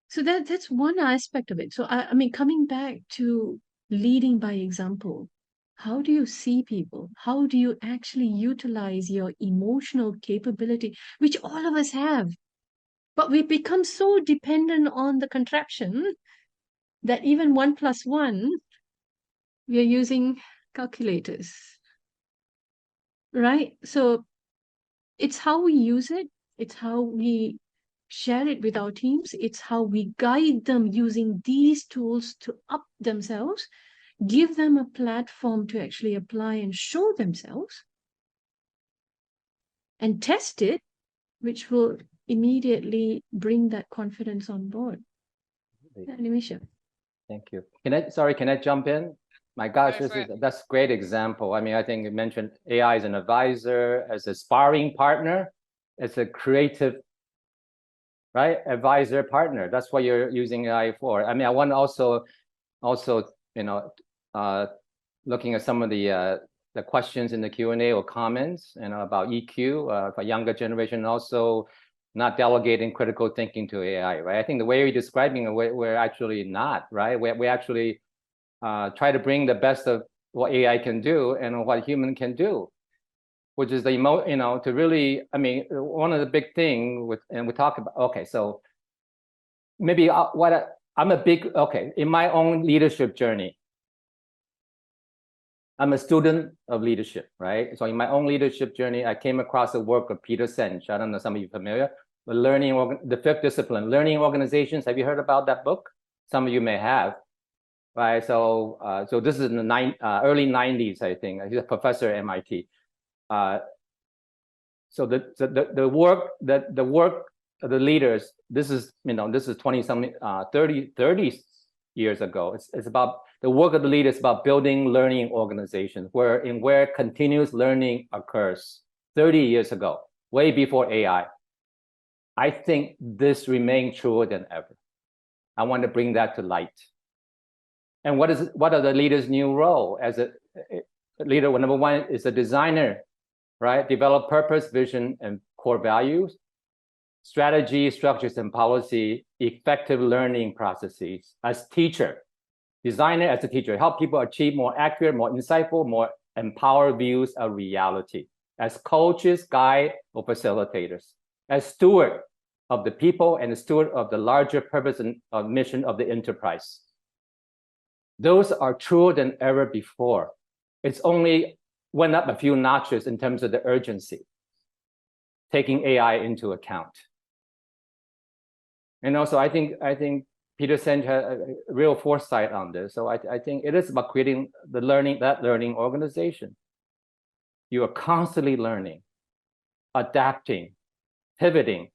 So that's one aspect of it. So I mean, coming back to leading by example, how do you see people? How do you actually utilize your emotional capability, which all of us have? But we become so dependent on the contraption that even 1 + 1, we are using calculators, right? So it's how we use it. It's how we share it with our teams. It's how we guide them using these tools to up themselves, give them a platform to actually apply and show themselves, and test it, which will immediately bring that confidence on board. Nimisha. Thank you. Can I jump in? My gosh, Go for that's a great example. I mean, I think you mentioned AI as an advisor, as a sparring partner, as a creative, right? Advisor partner. That's what you're using AI for. I mean, I want to also, you know, looking at some of the questions in the Q&A or comments, you know, about EQ for younger generation, also not delegating critical thinking to AI, right? I think the way you're describing it, we're actually not, right? We actually try to bring the best of what AI can do and what human can do, which is you know, to really, I mean, one of the big thing and we talk about, okay, so maybe in my own leadership journey, I'm a student of leadership, right? So in my own leadership journey, I came across the work of Peter Senge. I don't know, some of you are familiar, but the fifth discipline, learning organizations. Have you heard about that book? Some of you may have, right? So so this is in the early 90s, I think. He's a professor at MIT. So the work of the leaders, this is 20-something, 30 years ago. It's about the work of the leaders about building learning organizations where continuous learning occurs 30 years ago, way before AI. I think this remains truer than ever. I want to bring that to light. And what are the leaders' new role? As a leader, number one is a designer, right? Develop purpose, vision, and core values, strategy, structures, and policy, effective learning processes. As teacher, designer as a teacher, help people achieve more accurate, more insightful, more empowered views of reality. As coaches, guide, or facilitators. As steward of the people and a steward of the larger purpose and mission of the enterprise. Those are truer than ever before. It's only went up a few notches in terms of the urgency, taking AI into account. And also, I think Peter Senge had a real foresight on this. So I think it is about creating that learning organization. You are constantly learning, adapting, pivoting,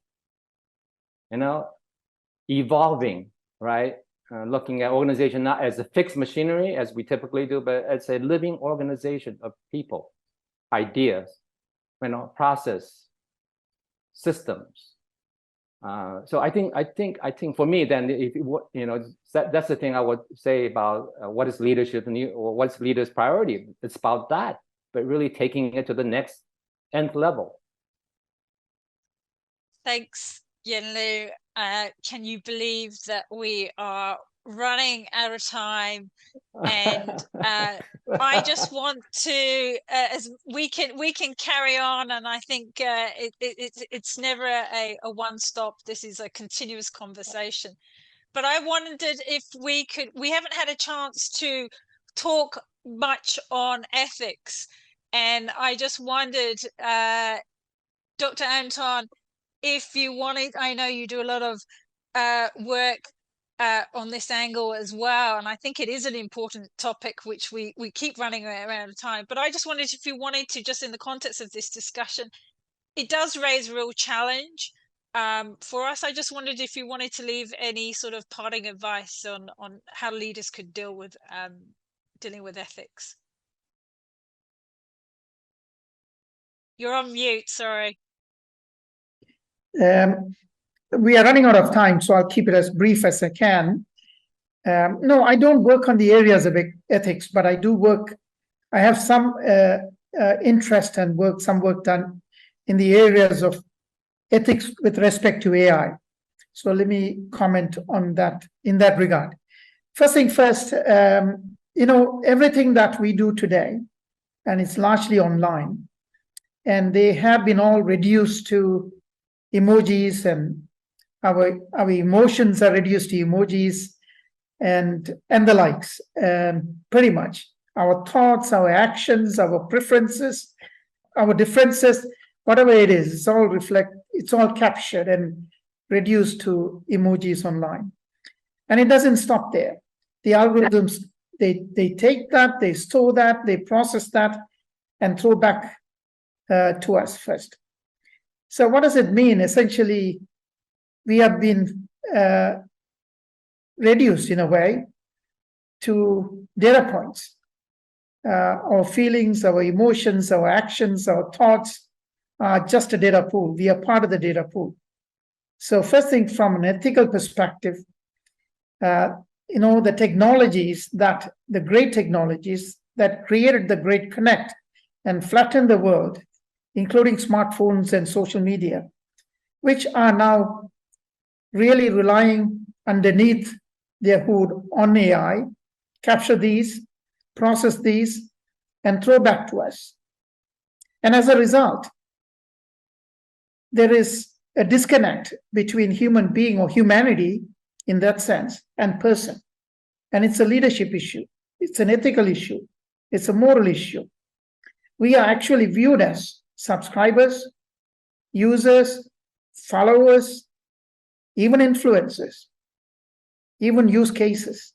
evolving, right? Looking at organization not as a fixed machinery as we typically do, but as a living organization of people, ideas, process, systems. So I think for me, then, if that's the thing I would say about what is leadership or what's leaders' priority. It's about that, but really taking it to the next nth level. Thanks, Yenlu. Can you believe that we are running out of time? And I just want to, as we can carry on, and I think it's never a one-stop. This is a continuous conversation. But I wondered if we haven't had a chance to talk much on ethics, and I just wondered, Dr. Anton, if you wanted, I know you do a lot of work on this angle as well, and I think it is an important topic which we keep running around of time. But I just wondered if you wanted to, just in the context of this discussion, it does raise a real challenge for us. I just wondered if you wanted to leave any sort of parting advice on how leaders could deal with dealing with ethics. You're on mute, sorry. We are running out of time, so I'll keep it as brief as I can. No, I don't work on the areas of ethics, but I do work. I have some interest and some work done in the areas of ethics with respect to AI. So let me comment on that in that regard. First thing first, everything that we do today, and it's largely online, and they have been all reduced to emojis, and our emotions are reduced to emojis and the likes, pretty much. Our thoughts, our actions, our preferences, our differences, whatever it is, it's all captured and reduced to emojis online. And it doesn't stop there. The algorithms, they take that, they store that, they process that, and throw back to us first. So what does it mean? Essentially, we have been reduced in a way to data points. Our feelings, our emotions, our actions, our thoughts are just a data pool. We are part of the data pool. So first thing, from an ethical perspective, the technologies the great technologies that created the Great Connect and flattened the world, including smartphones and social media, which are now really relying underneath their hood on AI, capture these, process these, and throw back to us. And as a result, there is a disconnect between human being or humanity in that sense and person. And it's a leadership issue. It's an ethical issue. It's a moral issue. We are actually viewed as subscribers, users, followers, even influencers, even use cases.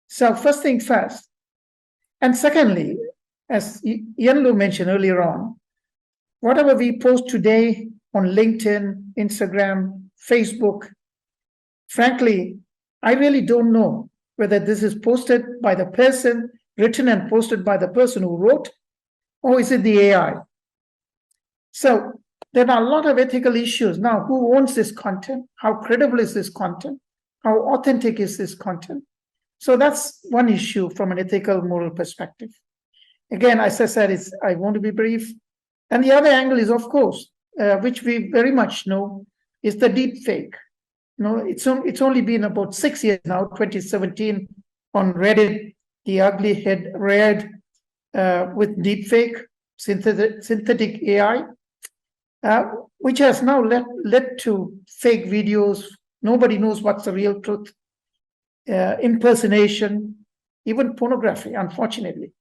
So first thing first. And secondly, as Yanlu mentioned earlier on, whatever we post today on LinkedIn, Instagram, Facebook, frankly, I really don't know whether this is posted by the person, written and posted by the person who wrote, or is it the AI? So there are a lot of ethical issues. Now, who owns this content? How credible is this content? How authentic is this content? So that's one issue from an ethical, moral perspective. Again, as I said, I want to be brief. And the other angle is, of course, which we very much know, is the deep fake. It's only been about 6 years now, 2017, on Reddit, the ugly head reared with deep fake, synthetic AI, which has now led to fake videos. Nobody knows what's the real truth. Impersonation, even pornography, unfortunately.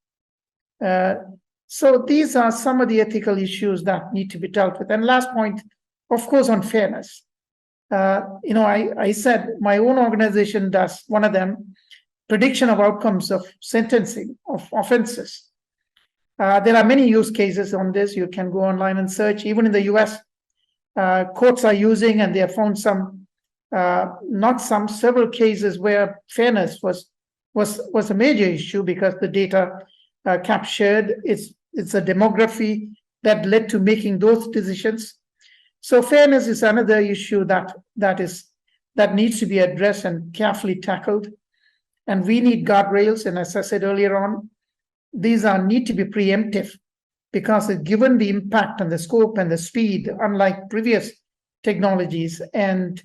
So these are some of the ethical issues that need to be dealt with. And last point, of course, on fairness. I said my own organization does one of them, prediction of outcomes of sentencing of offenses. There are many use cases on this. You can go online and search. Even in the US, courts are using, and they have found several cases where fairness was a major issue because the data captured it's a demography that led to making those decisions. So fairness is another issue that needs to be addressed and carefully tackled. And we need guardrails. And as I said earlier on, these need to be preemptive because given the impact and the scope and the speed, unlike previous technologies. And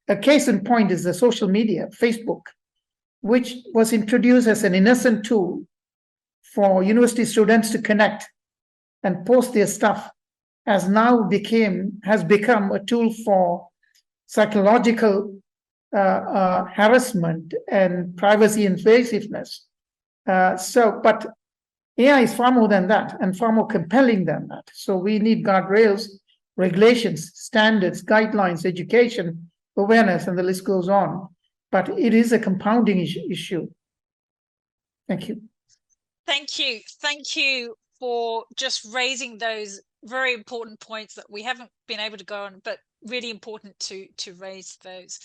a case in point is the social media, Facebook, which was introduced as an innocent tool for university students to connect and post their stuff, has become a tool for psychological harassment and privacy invasiveness. But AI is far more than that and far more compelling than that. So we need guardrails, regulations, standards, guidelines, education, awareness, and the list goes on. But it is a compounding issue. Thank you. Thank you. Thank you for just raising those very important points that we haven't been able to go on, but really important to raise those.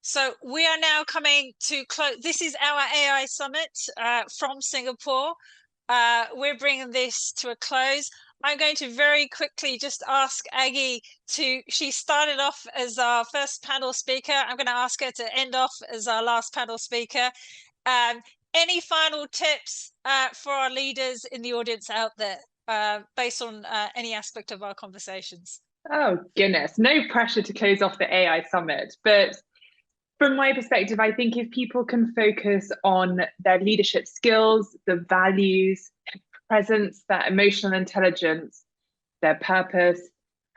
So we are now coming to close. This is our AI Summit from Singapore. We're bringing this to a close. I'm going to very quickly just ask Aggie she started off as our first panel speaker. I'm going to ask her to end off as our last panel speaker. Any final tips for our leaders in the audience out there based on any aspect of our conversations? Oh, goodness. No pressure to close off the AI Summit. But from my perspective, I think if people can focus on their leadership skills, the values, presence, that emotional intelligence, their purpose,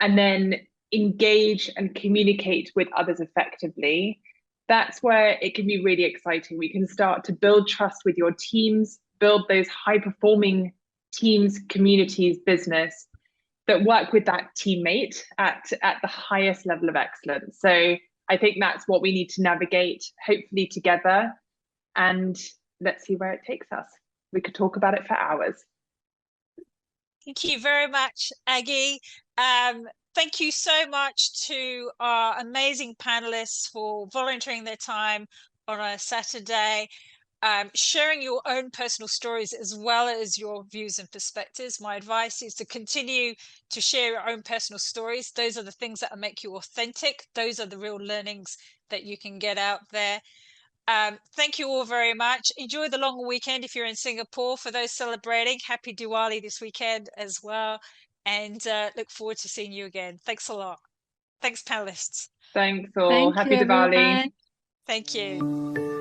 and then engage and communicate with others effectively, that's where it can be really exciting. We can start to build trust with your teams, build those high-performing teams, communities, business that work with that teammate at the highest level of excellence. So I think that's what we need to navigate, hopefully together, and let's see where it takes us. We could talk about it for hours. Thank you very much, Aggie. Thank you so much to our amazing panelists for volunteering their time on a Saturday, sharing your own personal stories as well as your views and perspectives. My advice is to continue to share your own personal stories. Those are the things that make you authentic. Those are the real learnings that you can get out there. Thank you all very much. Enjoy the long weekend if you're in Singapore. For those celebrating, happy Diwali this weekend as well. And look forward to seeing you again. Thanks a lot. Thanks, panelists. Thanks all. Thank Happy you, Diwali. everyone. Thank you.